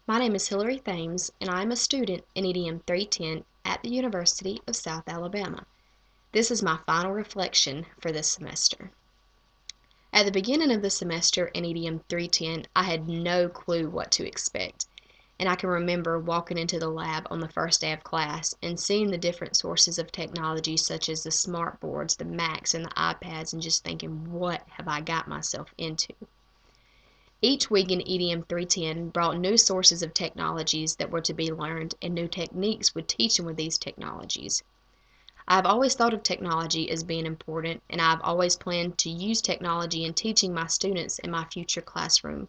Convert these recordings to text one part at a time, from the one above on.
My name is Hillary Thames, and I am a student in EDM 310 at the University of South Alabama. This is my final reflection for this semester. At the beginning of the semester in EDM 310, I had no clue what to expect, and I can remember walking into the lab on the first day of class and seeing the different sources of technology such as the smart boards, the Macs, and the iPads, and just thinking, what have I got myself into? Each week in EDM 310 brought new sources of technologies that were to be learned and new techniques with teaching with these technologies. I've always thought of technology as being important, and I've always planned to use technology in teaching my students in my future classroom.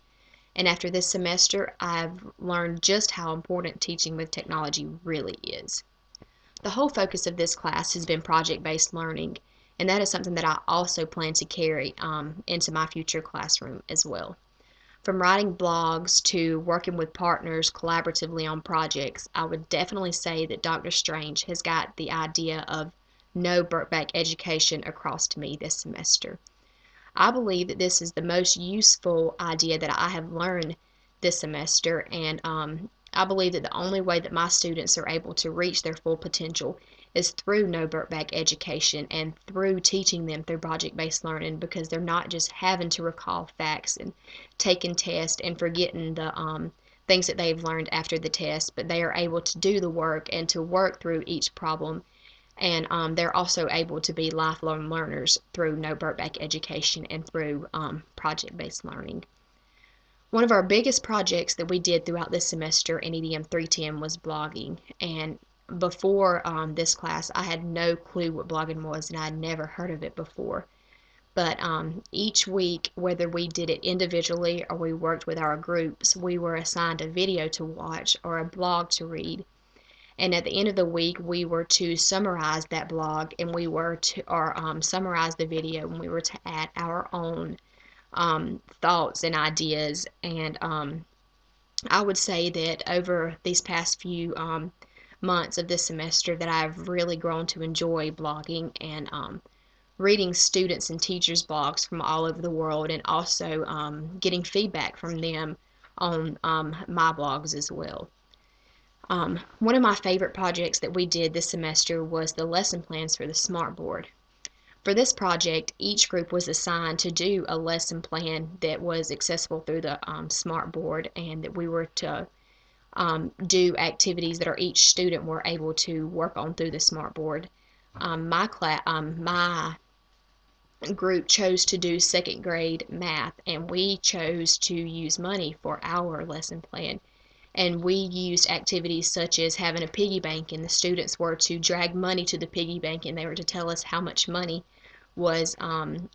And after this semester, I've learned just how important teaching with technology really is. The whole focus of this class has been project-based learning, and that is something that I also plan to carry into my future classroom as well. From writing blogs to working with partners collaboratively on projects, I would definitely say that Dr. Strange has got the idea of no Birkbeck education across to me this semester. I believe that this is the most useful idea that I have learned this semester, and I believe that the only way that my students are able to reach their full potential is through no Birkbeck education and through teaching them through project-based learning, because they're not just having to recall facts and taking tests and forgetting the things that they've learned after the test, but they are able to do the work and to work through each problem, and they're also able to be lifelong learners through no Birkbeck education and through project-based learning. One of our biggest projects that we did throughout this semester in EDM 310 was blogging, and before this class I had no clue what blogging was, and I had never heard of it before. But each week, whether we did it individually or we worked with our groups, we were assigned a video to watch or a blog to read. And at the end of the week, we were to summarize that blog, and we were to summarize the video, and we were to add our own thoughts and ideas. And I would say that over these past few months of this semester that I've really grown to enjoy blogging and reading students and teachers' blogs from all over the world, and also getting feedback from them on my blogs as well. One of my favorite projects that we did this semester was the lesson plans for the Smartboard. For this project, each group was assigned to do a lesson plan that was accessible through the Smartboard, and that we were to do activities that each student were able to work on through the Smartboard. My group chose to do second grade math, and we chose to use money for our lesson plan. And we used activities such as having a piggy bank, and the students were to drag money to the piggy bank, and they were to tell us how much money was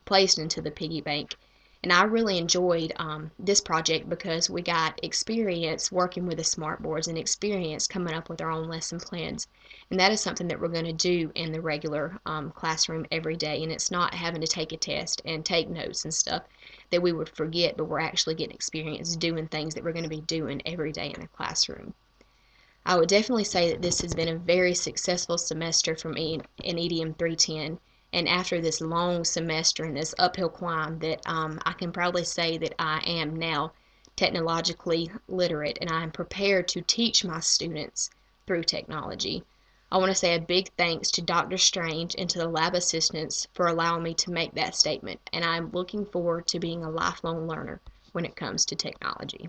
placed into the piggy bank. And I really enjoyed this project because we got experience working with the smart boards and experience coming up with our own lesson plans. And that is something that we're going to do in the regular classroom every day. And it's not having to take a test and take notes and stuff that we would forget, but we're actually getting experience doing things that we're going to be doing every day in the classroom. I would definitely say that this has been a very successful semester for me in EDM 310. And after this long semester and this uphill climb, that I can proudly say that I am now technologically literate, and I am prepared to teach my students through technology. I want to say a big thanks to Dr. Strange and to the lab assistants for allowing me to make that statement, and I'm looking forward to being a lifelong learner when it comes to technology.